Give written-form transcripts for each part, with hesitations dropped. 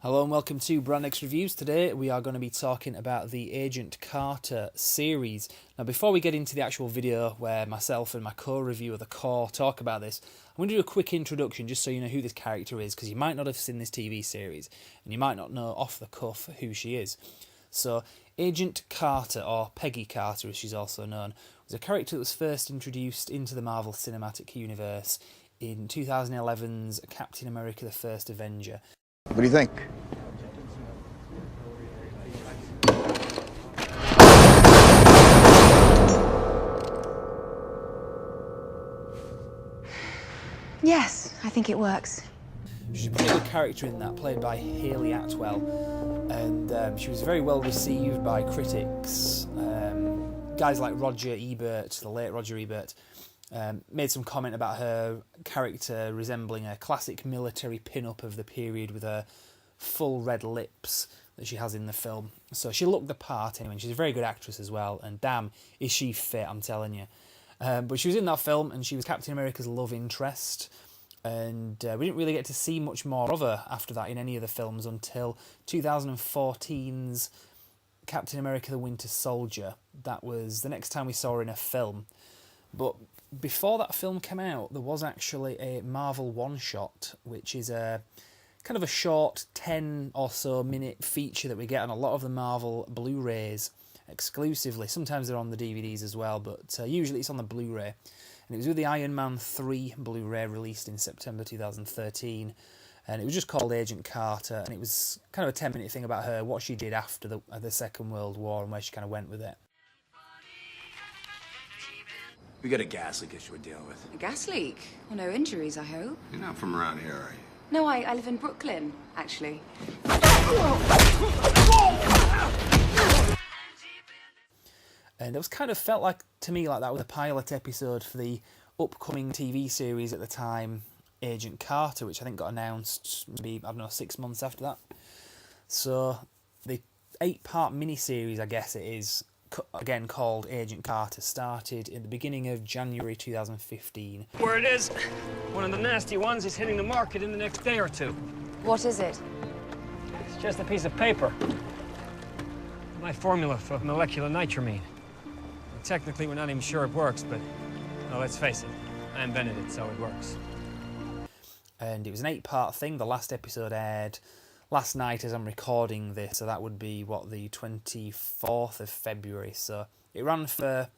Hello and welcome to Brand X Reviews. Today we are going to be talking about the Agent Carter series. Now before we get into the actual video where myself and my co-reviewer, The Core, talk about this, I'm going to do a quick introduction just so you know who this character is, because you might not have seen this TV series and you might not know off the cuff who she is. So Agent Carter, or Peggy Carter as she's also known, was a character that was first introduced into the Marvel Cinematic Universe in 2011's Captain America the First Avenger. What do you think? Yes, I think it works. She's a pretty good character in that, played by Hayley Atwell, and she was very well received by critics. Guys like Roger Ebert, the late Roger Ebert, made some comment about her character resembling a classic military pin-up of the period with her full red lips that she has in the film. So she looked the part anyway, and she's a very good actress as well, and damn, is she fit, I'm telling you. But she was in that film, and she was Captain America's love interest, and we didn't really get to see much more of her after that in any of the films until 2014's Captain America the Winter Soldier. That was the next time we saw her in a film. But before that film came out, there was actually a Marvel one-shot, which is a kind of a short 10 or so minute feature that we get on a lot of the Marvel Blu-rays exclusively. Sometimes they're on the DVDs as well, but usually it's on the Blu-ray. And it was with the Iron Man 3 Blu-ray released in September 2013. And it was just called Agent Carter, and it was kind of a 10-minute thing about her, what she did after the Second World War and where she kind of went with it. We got a gas leak issue we're dealing with. A gas leak? Well, no injuries, I hope. You're not from around here, are you? No, I live in Brooklyn, actually. And it was kind of felt like, to me, like that was a pilot episode for the upcoming TV series at the time, Agent Carter, which I think got announced maybe, I don't know, 6 months after that. So the 8-part miniseries, I guess it is, again called Agent Carter, started in the beginning of January 2015. Where it is, one of the nasty ones is hitting the market in the next day or two. What is it? It's just a piece of paper. My formula for molecular nitramine. Technically, we're not even sure it works, but well, let's face it, I invented it, so it works. And it was an 8-part thing. The last episode aired last night as I'm recording this, so that would be, what, the 24th of February. So it ran for,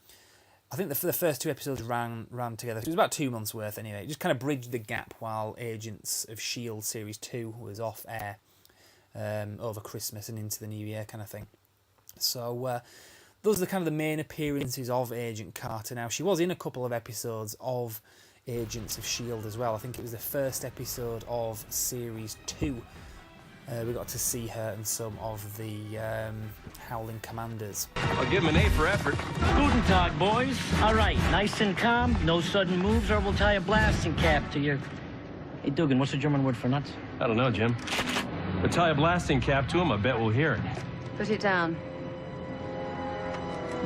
I think the first 2 episodes ran together. It was about 2 months worth anyway. It just kind of bridged the gap while Agents of S.H.I.E.L.D. Series 2 was off air over Christmas and into the New Year kind of thing. So those are the kind of the main appearances of Agent Carter. Now, she was in a couple of episodes of Agents of S.H.I.E.L.D. as well. I think it was the first episode of Series 2. We got to see her and some of the Howling Commanders. I'll give him an A for effort. Guten Tag, boys. All right, nice and calm, no sudden moves, or we'll tie a blasting cap to your... Hey, Dugan, what's the German word for nuts? I don't know, Jim. But tie a blasting cap to him, I bet we'll hear it. Put it down.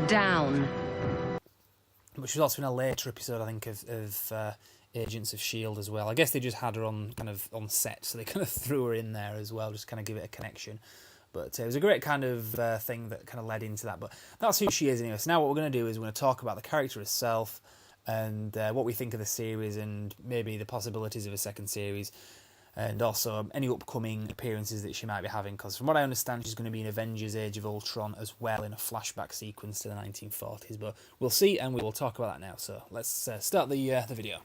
Down. But she was also in a later episode, I think, of Agents of S.H.I.E.L.D. as well. I guess they just had her on set, so they kind of threw her in there as well, just kind of give it a connection. But it was a great kind of thing that kind of led into that. But that's who she is anyway. So now what we're going to do is we're going to talk about the character herself and what we think of the series and maybe the possibilities of a second series, and also any upcoming appearances that she might be having, because from what I understand she's going to be in Avengers Age of Ultron as well, in a flashback sequence to the 1940s. But we'll see, and we will talk about that now. So let's start the video.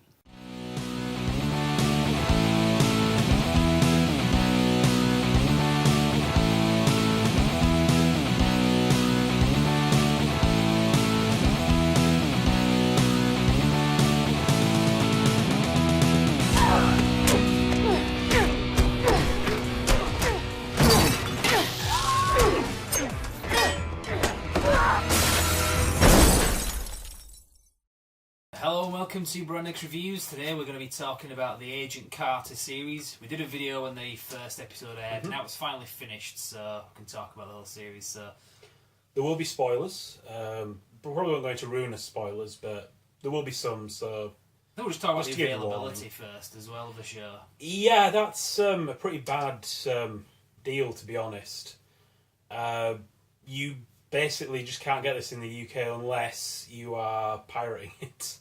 Hello and welcome to Brand X Reviews. Today we're going to be talking about the Agent Carter series. We did a video when the first episode aired, and now it's finally finished, so we can talk about the whole series. So there will be spoilers. Probably not going to ruin the spoilers, but there will be some. So then we'll just talk about the Let's give availability first as well of the show. yeah, that's a pretty bad deal, to be honest. You basically just can't get this in the UK unless you are pirating it.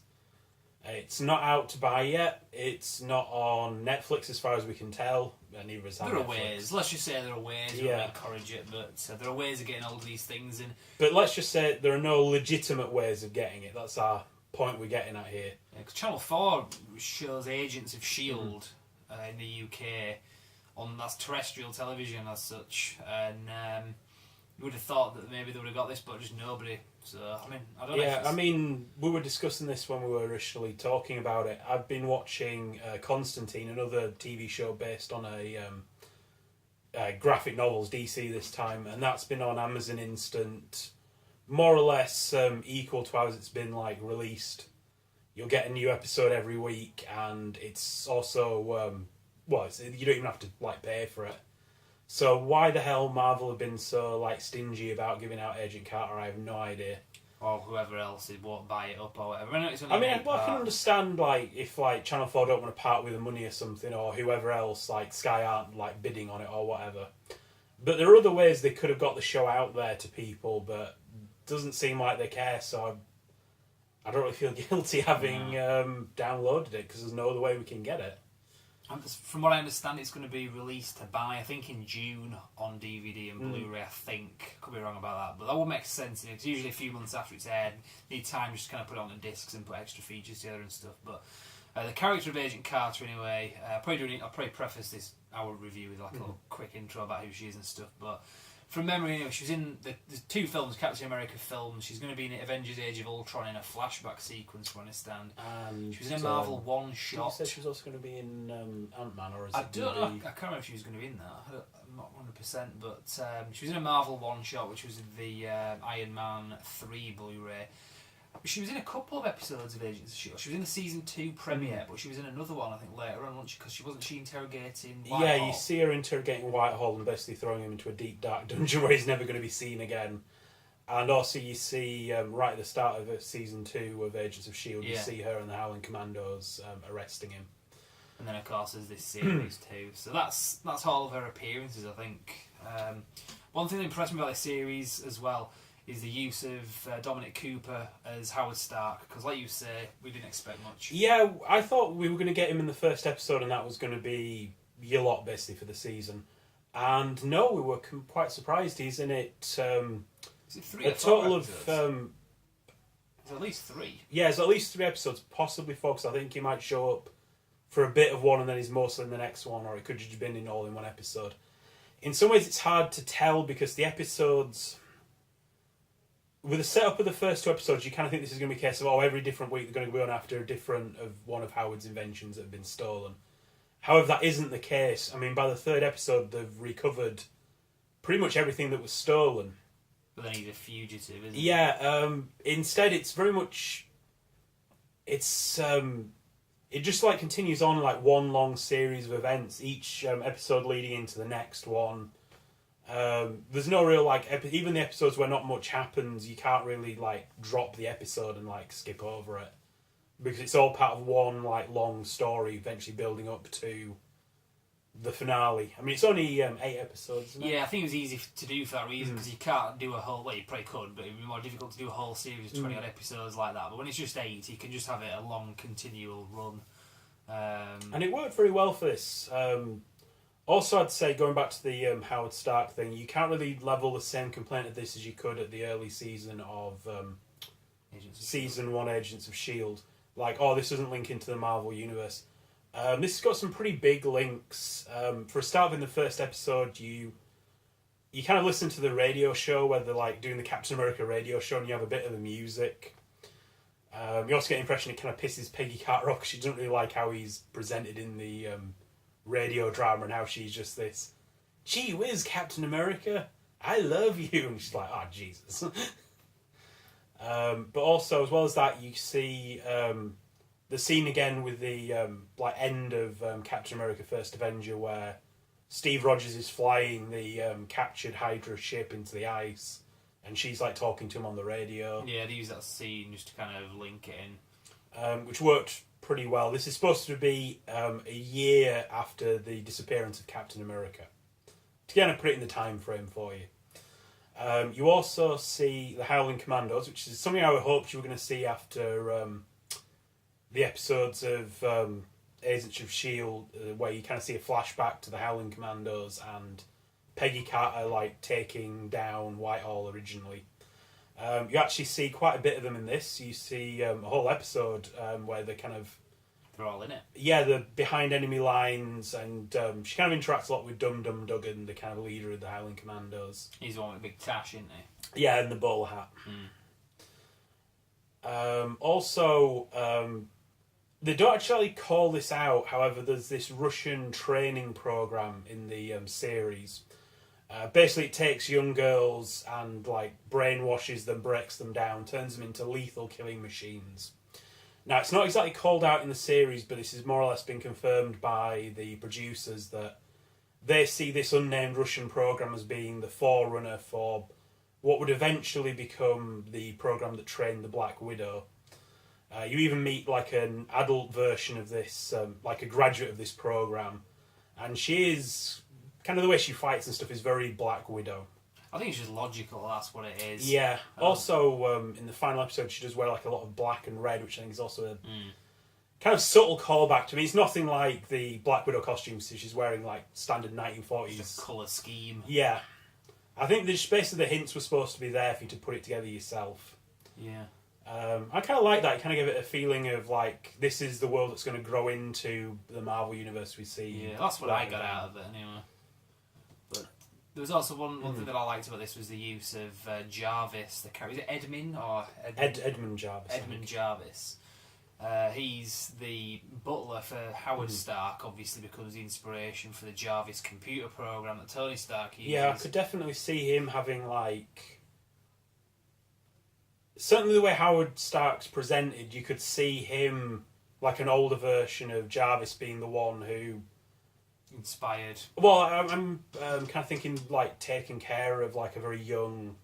It's not out to buy yet. It's not on Netflix as far as we can tell. Neither is There are ways. Let's just say there are ways. We don't encourage it, but there are ways of getting all of these things in. But let's just say there are no legitimate ways of getting it. That's our point we're getting at here. Because Channel 4 shows Agents of S.H.I.E.L.D. In the UK that's terrestrial television as such, and you would have thought that maybe they would have got this, but just nobody. So, I mean, I don't know. Yeah, I mean, we were discussing this when we were initially talking about it. I've been watching Constantine, another TV show based on a graphic novels, DC this time, and that's been on Amazon Instant, more or less equal to how it's been like released. You'll get a new episode every week, and it's also you don't even have to like pay for it. So why the hell Marvel have been so like stingy about giving out Agent Carter? I have no idea. Or whoever else won't buy it up or whatever. I can understand like if like Channel 4 don't want to part with the money or something, or whoever else like Sky aren't like bidding on it or whatever. But there are other ways they could have got the show out there to people, but it doesn't seem like they care. So I don't really feel guilty having downloaded it because there's no other way we can get it. From what I understand, it's going to be released to buy, I think, in June on DVD and Blu-ray, I think. Could be wrong about that, but that would make sense. It's usually a few months after it's aired. Need time just to kind of put it on the discs and put extra features together and stuff. But the character of Agent Carter, anyway, I'll probably preface this, our review with like a little quick intro about who she is and stuff, but from memory, anyway, she was in the two films, Captain America films. She's going to be in Avengers Age of Ultron in a flashback sequence, from what I understand. And she was in a Marvel one-shot. You said she was also going to be in Ant-Man, or is it? I don't know. I can't remember if she was going to be in that. I'm not 100%, but she was in a Marvel one-shot, which was the Iron Man 3 Blu-ray. She was in a couple of episodes of Agents of S.H.I.E.L.D. She was in the season 2 premiere, but she was in another one, I think, later on, because she wasn't interrogating Whitehall? Yeah, you see her interrogating Whitehall and basically throwing him into a deep, dark dungeon where he's never going to be seen again. And also you see, right at the start of season 2 of Agents of S.H.I.E.L.D., you see her and the Howling Commandos arresting him. And then, of course, there's this series too. So that's all of her appearances, I think. One thing that impressed me about this series as well is the use of Dominic Cooper as Howard Stark, because like you say, we didn't expect much. Yeah, I thought we were going to get him in the first episode and that was going to be your lot, basically, for the season. And no, we were quite surprised. He's in it... is it 3 a total of... There's at least 3. Yeah, there's at least 3 episodes, possibly 4, because I think he might show up for a bit of one and then he's mostly in the next one, or it could just have been in all in one episode. In some ways it's hard to tell because the episodes... With the setup of the first 2 episodes, you kind of think this is going to be a case of, every different week they're going to be going after a different of one of Howard's inventions that have been stolen. However, that isn't the case. I mean, by the 3rd episode, they've recovered pretty much everything that was stolen. But then he's a fugitive, isn't he? Yeah, instead it's very much... It's... it just like continues on like one long series of events, each episode leading into the next one. There's no real like even the episodes where not much happens, you can't really like drop the episode and like skip over it because it's all part of one like long story, eventually building up to the finale. I mean, it's only 8 episodes. Isn't it? Yeah, I think it was easy to do for that reason because you can't do a whole. Well, you probably could, but it'd be more difficult to do a whole series of 20 odd episodes like that. But when it's just 8, you can just have it a long continual run. And it worked very well for this. Also, I'd say, going back to the Howard Stark thing, you can't really level the same complaint at this as you could at the early season of Season 1 Agents of S.H.I.E.L.D. Like, this doesn't link into the Marvel Universe. This has got some pretty big links. For a start, in the first episode, you kind of listen to the radio show where they're like doing the Captain America radio show and you have a bit of the music. You also get the impression it kind of pisses Peggy Carter off because she doesn't really like how he's presented in the... radio drama and how she's just this gee whiz Captain America, I love you, and she's like, Jesus. But also, as well as that, you see the scene again with the like end of Captain America First Avenger where Steve Rogers is flying the captured Hydra ship into the ice and she's like talking to him on the radio. Yeah, they use that scene just to kind of link it in, which worked pretty well. This is supposed to be a year after the disappearance of Captain America. To kind of put it in the time frame for you. You also see the Howling Commandos, which is something I hoped you were going to see after the episodes of Agents of S.H.I.E.L.D., where you kind of see a flashback to the Howling Commandos and Peggy Carter like taking down Whitehall originally. You actually see quite a bit of them in this. You see a whole episode where they're all in it. Yeah, they're behind enemy lines, and she kind of interacts a lot with Dum Dum Duggan, the kind of leader of the Howling Commandos. He's the one with the big tash, isn't he? Yeah, and the bowler hat. Also, they don't actually call this out. However, there's this Russian training program in the series. Basically, it takes young girls and like brainwashes them, breaks them down, turns them into lethal killing machines. Now, it's not exactly called out in the series, but this has more or less been confirmed by the producers that they see this unnamed Russian program as being the forerunner for what would eventually become the program that trained the Black Widow. You even meet like an adult version of this, like a graduate of this program, and she is kind of the way she fights and stuff is very Black Widow. I think it's just logical, that's what it is. Yeah. Also, in the final episode, she does wear like a lot of black and red, which I think is also a kind of subtle callback to me. It's nothing like the Black Widow costumes she's wearing, like standard 1940s. The colour scheme. Yeah. I think there's basically the hints were supposed to be there for you to put it together yourself. Yeah. I kind of like that. It kind of give it a feeling of like this is the world that's going to grow into the Marvel universe we see. Yeah, that's what I got out of it anyway. But there was also one thing that I liked about this was the use of Jarvis, the character. Is it Edmund or Edmund Jarvis? Edmund Jarvis. He's the butler for Howard Stark, obviously becomes the inspiration for the Jarvis computer program that Tony Stark uses. Yeah, I could definitely see him having like. Certainly the way Howard Stark's presented, you could see him like an older version of Jarvis being the one who inspired. Well, I'm kind of thinking like taking care of like a very young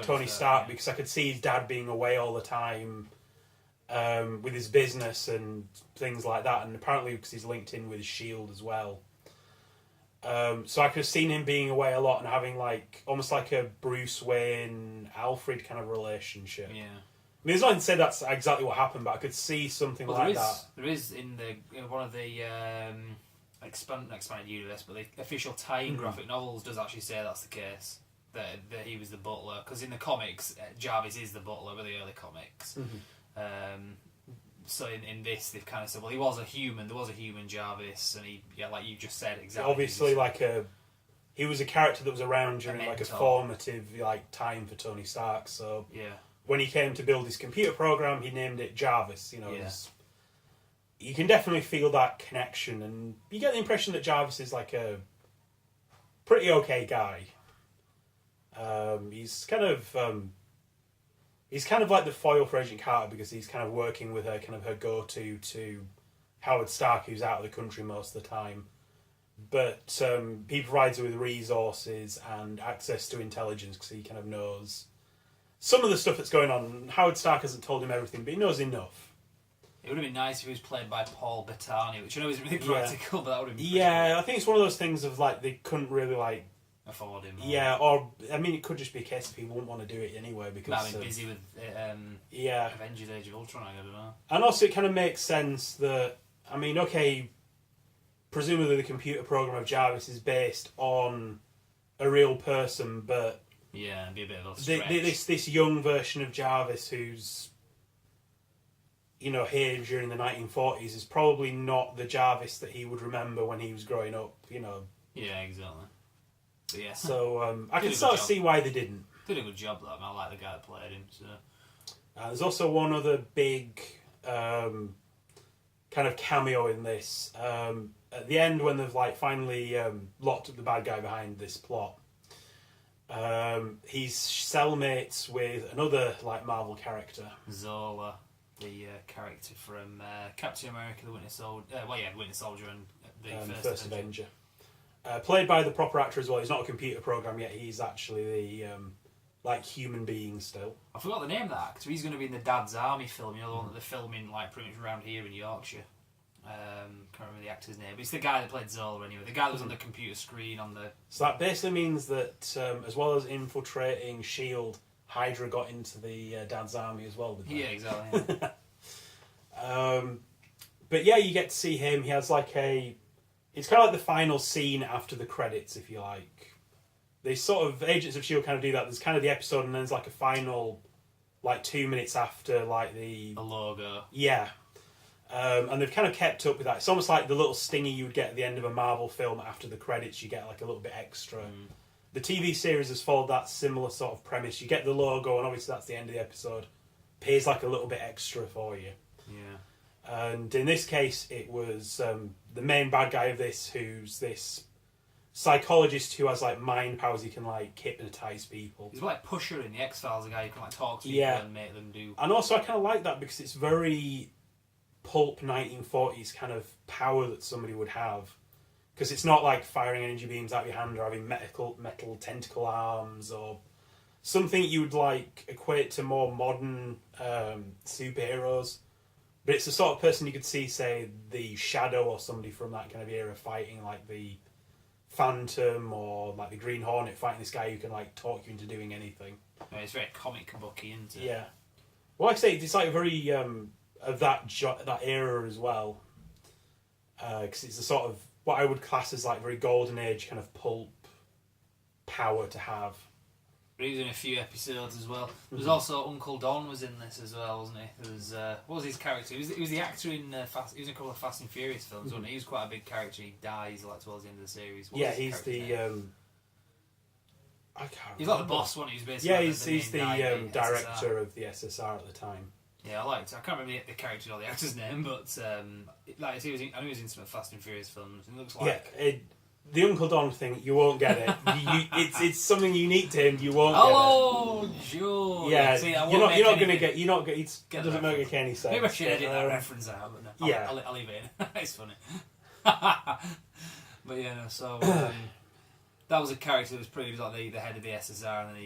Tony Stark, yeah. because I could see his dad being away all the time with his business and things like that, and apparently because he's linked in with S.H.I.E.L.D. as well. So I could have seen him being away a lot and having like almost like a Bruce Wayne Alfred kind of relationship. Yeah. I mean, there's nothing to say that's exactly what happened, but I could see something like that. There is in the one of the expanded universe, but the official tie-in graphic novels does actually say that's the case. That he was the butler, because in the comics Jarvis is the butler with the early comics. So in this they've kind of said, well, he was a human. There was a human Jarvis, and he, yeah, like you just said, exactly. Obviously, he was a character that was around during like a formative like time for Tony Stark. So yeah, when he came to build his computer program, he named it Jarvis. You know, yeah. You can definitely feel that connection, and you get the impression that Jarvis is like a pretty okay guy. He's kind of like the foil for Agent Carter, because he's kind of working with her, kind of her go-to to Howard Stark, who's out of the country most of the time. But he provides her with resources and access to intelligence, because he kind of knows some of the stuff that's going on. Howard Stark hasn't told him everything, but he knows enough. It would have been nice if he was played by Paul Bettany, which I know isn't really practical, but that would have been I think it's one of those things of like they couldn't really like afford him. Yeah, or I mean, it could just be a case of he wouldn't want to do it anyway because he's busy with Avengers: Age of Ultron. I don't know. And also, it kind of makes sense that, I mean, okay, presumably the computer program of Jarvis is based on a real person, but yeah, it'd be a bit of a stretch. This young version of Jarvis who's, you know, here during the 1940s is probably not the Jarvis that he would remember when he was growing up. You know. Yeah, exactly. But yeah. So I can sort of see why they didn't. Did a good job though. I like the guy that played him. So. There's also one other big kind of cameo in this. At the end, when they've like finally locked up the bad guy behind this plot, he's cellmates with another like Marvel character, Zola, the character from Captain America: The Winter Soldier. Winter Soldier and the First Avenger. Played by the proper actor as well. He's not a computer program yet. He's actually the like human being still. I forgot the name of that actor. He's going to be in the Dad's Army film. You know, the one that they're filming like pretty much around here in Yorkshire. Can't remember the actor's name, but it's the guy that played Zola anyway. The guy that was on the computer screen on the. So that basically means that as well as infiltrating S.H.I.E.L.D., Hydra got into the Dad's army as well. Yeah, exactly. Yeah. But yeah, you get to see him. He has like it's kind of like the final scene after the credits, if you like. They sort of Agents of S.H.I.E.L.D. kind of do that. There's kind of the episode, and then there's like a final, like 2 minutes after, like the logo. Yeah. And they've kind of kept up with that. It's almost like the little stinger you would get at the end of a Marvel film after the credits. You get like a little bit extra. The TV series has followed that similar sort of premise. You get the logo, and obviously that's the end of the episode. Pays like a little bit extra for you. Yeah. And in this case, it was the main bad guy of this, who's this psychologist who has like mind powers. He can like hypnotise people. He's like Pusher in the X-Files, a guy who can like talk to people and make them do. And also, I kind of like that because it's very pulp 1940s kind of power that somebody would have, because it's not like firing energy beams out of your hand or having metal tentacle arms or something you would like equate to more modern superheroes, but it's the sort of person you could see, say, the Shadow or somebody from that kind of era fighting, like the Phantom or like the Green Hornet fighting this guy who can like talk you into doing anything. Yeah, it's very comic booky, isn't it? Yeah. Well, like I say, it's like very of that era as well, because it's a sort of what I would class as like very golden age kind of pulp power to have. He was in a few episodes as well. There was also Uncle Don was in this as well, wasn't he? There was what was his character? He was the actor in He was in a couple of Fast and Furious films, wasn't he? He was quite a big character. He dies like towards the end of the series. What was his he's the name? I can't remember. He's like the boss one. He's basically yeah, like he's the main guy, director of the SSR at the time. Yeah, I liked it. I can't remember the character or the actor's name, but like I know he was in some Fast and Furious films. It looks like the Uncle Don thing, you won't get it. It's something unique to him. You won't get it. Joe. Yeah, see, you're not going to get. You're not. It doesn't make any sense. Maybe I should edit that reference out, but no. I'll leave it in. It's funny. But yeah, no. So that was a character that was pretty like the head of the SSR, and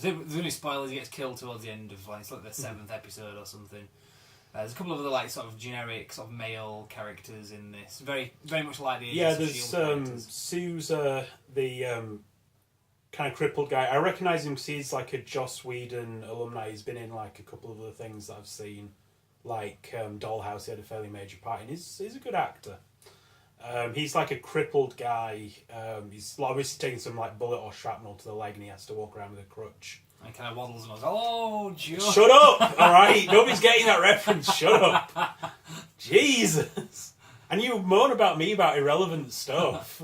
there's only spoilers. He gets killed towards the end of it's like the 7th episode or something. There's a couple of other like sort of generic sort of male characters in this, very very much like the Agents of there's Sousa, the kind of crippled guy. I recognise him because he's like a Joss Whedon alumni. He's been in like a couple of other things that I've seen, like Dollhouse. He had a fairly major part in. He's a good actor. He's like a crippled guy. He's obviously taking some like bullet or shrapnel to the leg, and he has to walk around with a crutch. And kind of waddles and goes, "Oh, Joe." Shut up! All right, nobody's getting that reference. Shut up, Jesus! And you moan about me about irrelevant stuff.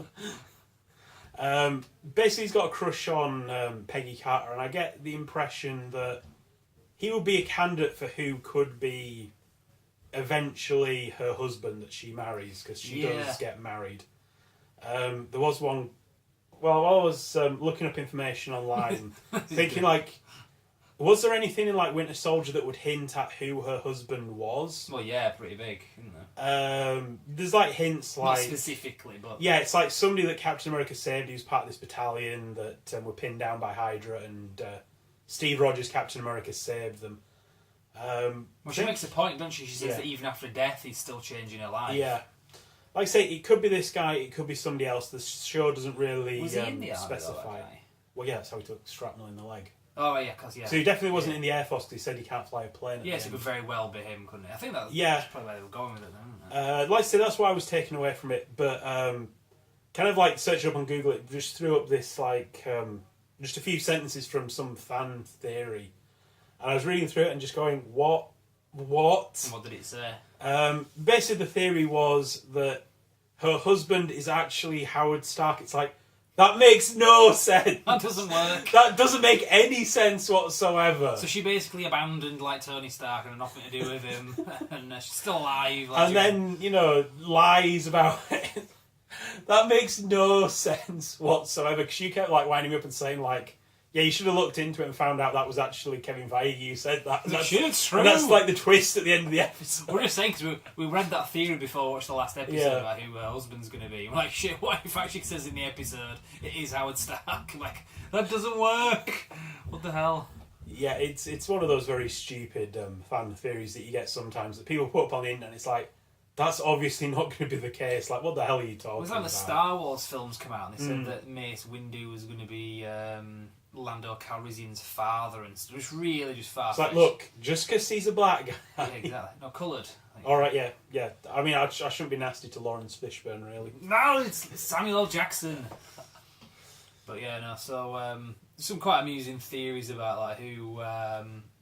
Basically, he's got a crush on Peggy Carter, and I get the impression that he would be a candidate for who could be eventually her husband that she marries, because she does get married. There was one. Well, I was looking up information online, thinking like, was there anything in like Winter Soldier that would hint at who her husband was? Well, yeah, pretty big, isn't there? There's like hints, like not specifically, but yeah, it's like somebody that Captain America saved. He was part of this battalion that were pinned down by Hydra, and Steve Rogers, Captain America, saved them. Well, she makes a point, doesn't she? She says that even after death, he's still changing her life. Yeah. Like I say, it could be this guy, it could be somebody else. The show doesn't really was he in the specify. Army, though, well, yeah, that's how he took shrapnel in the leg. Oh, yeah, because So he definitely wasn't in the Air Force because he said he can't fly a plane. Yes, it could very well be him, couldn't it? I think that's probably where they were going with it, then. Like I say, that's why I was taken away from it. But kind of like searching up on Google, it just threw up this like just a few sentences from some fan theory, and I was reading through it and just going, what? And what did it say? Basically, the theory was that her husband is actually Howard Stark. It's like, that makes no sense. That doesn't work. That doesn't make any sense whatsoever. So she basically abandoned like Tony Stark and had nothing to do with him, and she's still alive. Like, and then, lies about it. That makes no sense whatsoever, because she kept like winding me up and saying like, yeah, you should have looked into it and found out that was actually Kevin Feige who said that. It's true. And that's like the twist at the end of the episode. We're just saying, because we read that theory before we watched the last episode about who her husband's going to be. We're like, shit, what if actually says in the episode it is Howard Stark? Like, that doesn't work. What the hell? Yeah, it's one of those very stupid fan theories that you get sometimes that people put up on the internet. It's like, That's obviously not going to be the case. Like, what the hell are you talking It was like about? the Star Wars films come out and they said that Mace Windu was going to be Lando Calrissian's father and stuff. It was really just far. It's like, look, just because he's a black guy. Yeah, exactly. No, coloured. All right, yeah. I mean, I shouldn't be nasty to Lawrence Fishburne, really. No, it's Samuel L. Jackson. But yeah, no. So some quite amusing theories about like who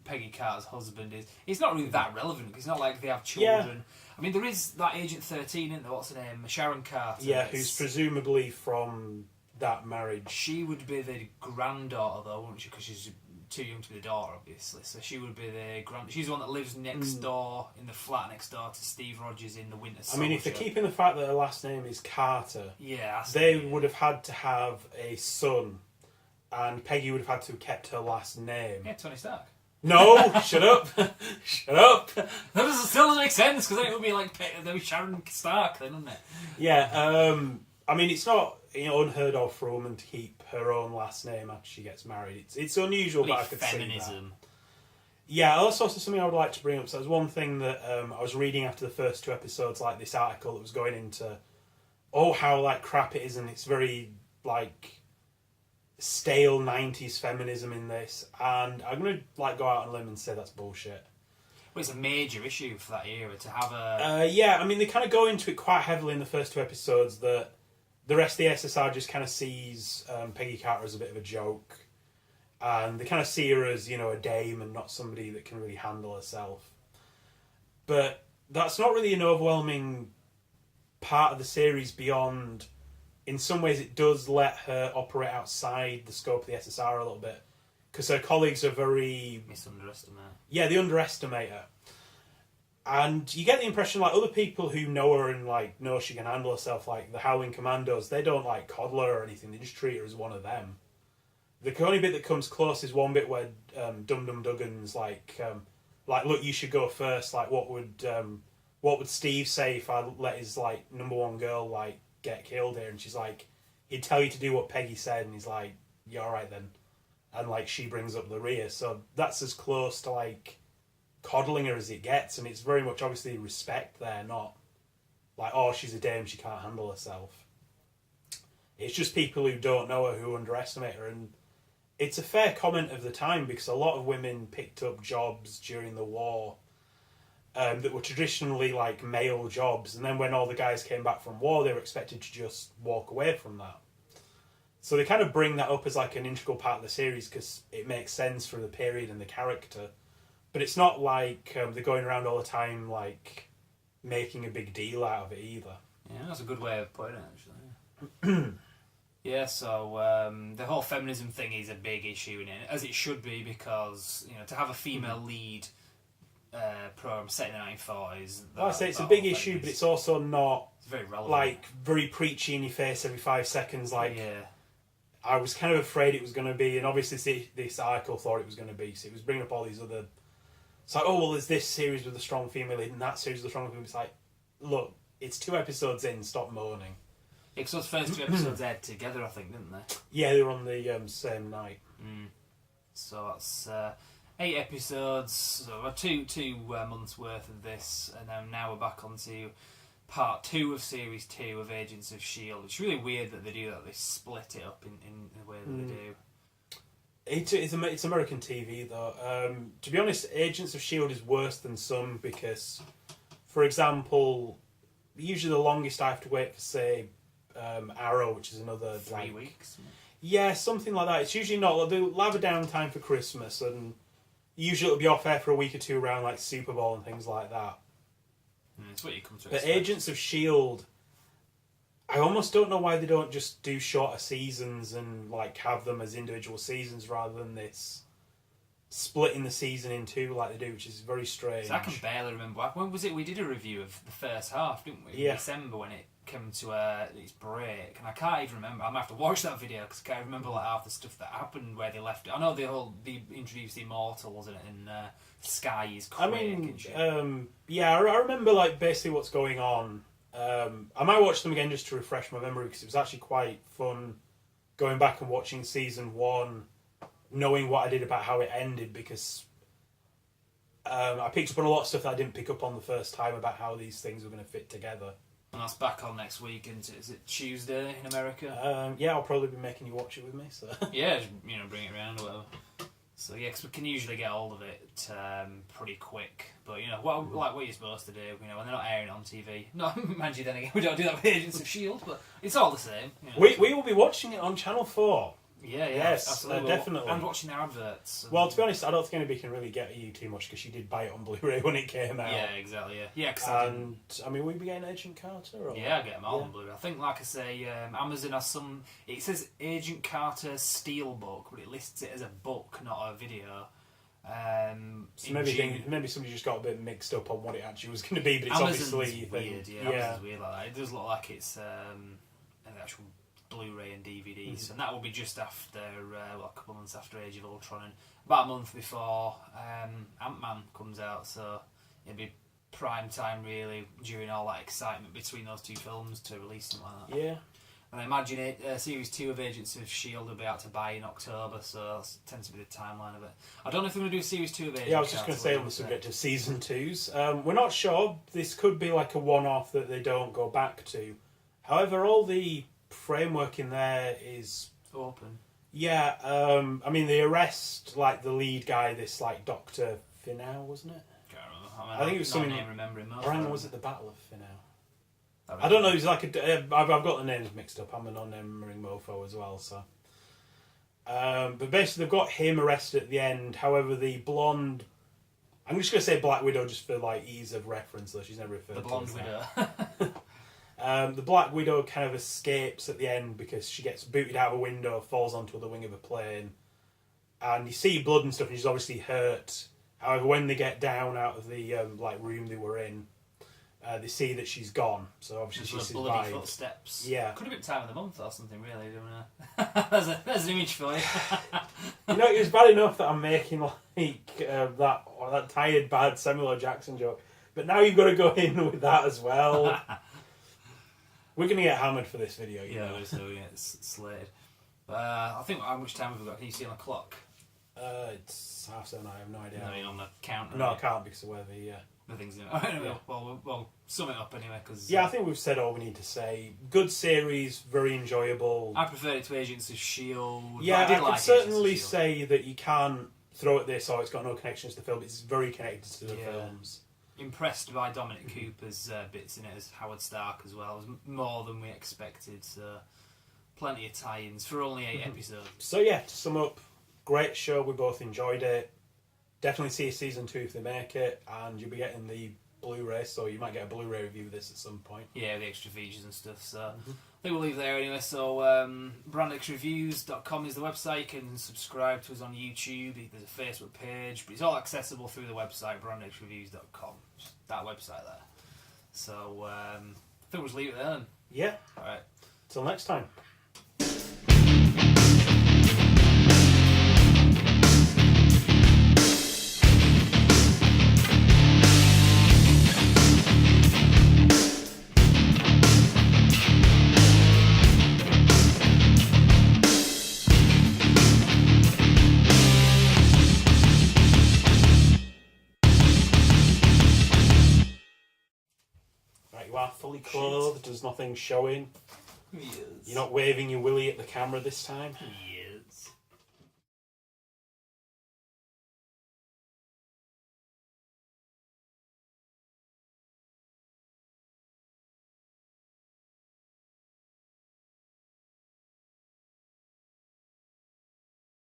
Peggy Carter's husband is. It's not really that relevant because it's not like they have children. Yeah. I mean, there is that Agent 13, isn't there? What's her name? Sharon Carter. Yeah, who's presumably from that marriage. She would be the granddaughter, though, wouldn't she? Because she's too young to be the daughter, obviously. So she would be the She's the one that lives next door in the flat next door to Steve Rogers in the Winter Soldier. I mean, if they're keeping the fact that her last name is Carter, yeah, they would have had to have a son, and Peggy would have had to have kept her last name. Yeah, Tony Stark. No, shut up, shut up. That still doesn't make sense because then it would be like Sharon Stark, then, wouldn't it? Yeah, I mean, it's not unheard of for a woman to keep her own last name after she gets married. It's unusual, but I could see that. Feminism. Yeah, also something I would like to bring up. So there's one thing that I was reading after the first 2 episodes, like this article that was going into, how like crap it is, and it's very like stale 90s feminism in this, and I'm gonna like go out on a limb and say that's bullshit. Well, it's a major issue for that era to have a. Yeah, I mean they kind of go into it quite heavily in the first 2 episodes that the rest of the SSR just kind of sees Peggy Carter as a bit of a joke, and they kind of see her as a dame and not somebody that can really handle herself. But that's not really an overwhelming part of the series beyond. In some ways, it does let her operate outside the scope of the SSR a little bit, because her colleagues are very misunderestimate. Yeah, they underestimate her, and you get the impression like other people who know her and like know she can handle herself, like the Howling Commandos, they don't like coddle her or anything. They just treat her as one of them. The only bit that comes close is one bit where Dum Dum Duggan's like, look, you should go first. Like, what would Steve say if I let his like number one girl like get killed here? And she's like, he'd tell you to do what Peggy said, and he's like, yeah, all right then. And like she brings up the rear, so that's as close to like coddling her as it gets, and it's very much obviously respect there, not like, oh, she's a dame, she can't handle herself. It's just people who don't know her who underestimate her, and it's a fair comment of the time because a lot of women picked up jobs during the war that were traditionally like male jobs, and then when all the guys came back from war, they were expected to just walk away from that. So they kind of bring that up as like an integral part of the series because it makes sense for the period and the character, but it's not like they're going around all the time like making a big deal out of it either. Yeah, that's a good way of putting it, actually. Yeah, so the whole feminism thing is a big issue in it, as it should be, because to have a female lead program set in the 1940s. I say it's a big issue, but it's also not very relevant. Like very preachy in your face every 5 seconds. Like, yeah. I was kind of afraid it was going to be, and obviously this article thought it was going to be. So it was bringing up all these other. It's like, oh well, there's this series with a strong female lead, and that series with a strong female lead. It's like, look, it's 2 episodes in. Stop moaning. Yeah, because those first 2 episodes aired together, I think, didn't they? Yeah, they were on the same night. So that's 8 episodes, so about two months worth of this, and then now we're back onto part 2 of series 2 of Agents of S.H.I.E.L.D. It's really weird that they do that. They split it up in the way that they do. It's American TV though. To be honest, Agents of S.H.I.E.L.D. is worse than some because, for example, usually the longest I have to wait for, say, Arrow, which is another 3 weeks. Yeah, something like that. It's usually not. They'll have a downtime for Christmas, and usually it'll be off air for a week or 2 around like Super Bowl and things like that. It's what you come to But expect. Agents of S.H.I.E.L.D., I almost don't know why they don't just do shorter seasons and like have them as individual seasons rather than this splitting the season in 2 like they do, which is very strange. So I can barely remember. When was it we did a review of the first half, didn't we? Yeah. In December when it came to its break, and I can't even remember. I'm gonna have to watch that video because I can't remember like half the stuff that happened where they left it. I know they introduced the Immortals in it, and Sky's Quake. I mean, and shit. yeah, I remember like basically what's going on. I might watch them again just to refresh my memory because it was actually quite fun going back and watching season 1, knowing what I did about how it ended because I picked up on a lot of stuff that I didn't pick up on the first time about how these things were going to fit together. And that's back on next week, and is it Tuesday in America? Yeah, I'll probably be making you watch it with me. So Yeah, just, bring it around or whatever. So yeah, because we can usually get hold of it pretty quick. But like what you're supposed to do, when they're not airing it on TV. No, mind you, then again, we don't do that with Agents of S.H.I.E.L.D., but it's all the same. We will be watching it on Channel 4. Yeah, yes, absolutely. definitely. And watching their adverts. Well, to be honest, I don't think anybody can really get you too much because she did buy it on Blu-ray when it came out. Yeah, exactly. Yeah, and I mean, we'll be getting Agent Carter. Or... Yeah, I get them all on Blu-ray. I think, like I say, Amazon has some. It says Agent Carter Steelbook, but it lists it as a book, not a video. So maybe somebody just got a bit mixed up on what it actually was going to be, but it's Amazon's obviously weird. Amazon's weird like that. It does look like it's an actual Blu-ray and DVDs, and that will be just after a couple of months after Age of Ultron, and about a month before Ant-Man comes out. So it'll be prime time really during all that excitement between those two films to release something like that. Yeah. And I imagine Series 2 of Agents of S.H.I.E.L.D. will be out to buy in October, so that tends to be the timeline of it. I don't know if they're going to do Series 2 of Agents. Yeah, I was just going to say on the subject of Season 2s. We're not sure. This could be like a one-off that they don't go back to. However, all the framework in there is... open. Yeah, I mean, they arrest, like, the lead guy, this, like, Dr. Finau, wasn't it? Can't remember. I think it was something... remembering most. Or was it the Battle of Finau? I don't know. It's like I've got the names mixed up. I'm a non-remembering mofo as well. So, but basically, they've got him arrested at the end. However, the blonde, I'm just going to say Black Widow just for like ease of reference, though she's never referred to. The blonde widow. The Black Widow kind of escapes at the end because she gets booted out of a window, falls onto the wing of a plane, and you see blood and stuff, and she's obviously hurt. However, when they get down out of the room they were in. They see that she's gone, so obviously she's survived. Bloody footsteps. Yeah. Could have been time of the month or something, really. There's an image for you. It was bad enough that I'm making like that tired, bad Samuel L. Jackson joke, but now you've got to go in with that as well. We're going to get hammered for this video, you know. So yeah, it's slated. I think how much time have we got? Can you see on the clock? It's 7:30. I have no idea. I mean, on the counter. No, I can't because of where the things. Anyway, well, sum it up anyway. Cause, I think we've said all we need to say. Good series, very enjoyable. I prefer it to Agents of S.H.I.E.L.D. Yeah, I could certainly say that you can't throw at this, it's got no connections to the film. It's very connected to the films. Impressed by Dominic Cooper's bits in it as Howard Stark as well. It was more than we expected. So plenty of tie-ins for only 8 episodes. So yeah, to sum up, great show. We both enjoyed it. Definitely see Season 2 if they make it, and you'll be getting the Blu-ray, so you might get a Blu-ray review of this at some point. Yeah, the extra features and stuff, so I think we'll leave it there anyway. So brandxreviews.com is the website. You can subscribe to us on YouTube. There's a Facebook page, but it's all accessible through the website, brandxreviews.com. That website there. So I think we'll just leave it there then. Yeah. Alright. Till next time. You are fully clothed, there's nothing showing. Yes. You're not waving your willy at the camera this time. Yeah.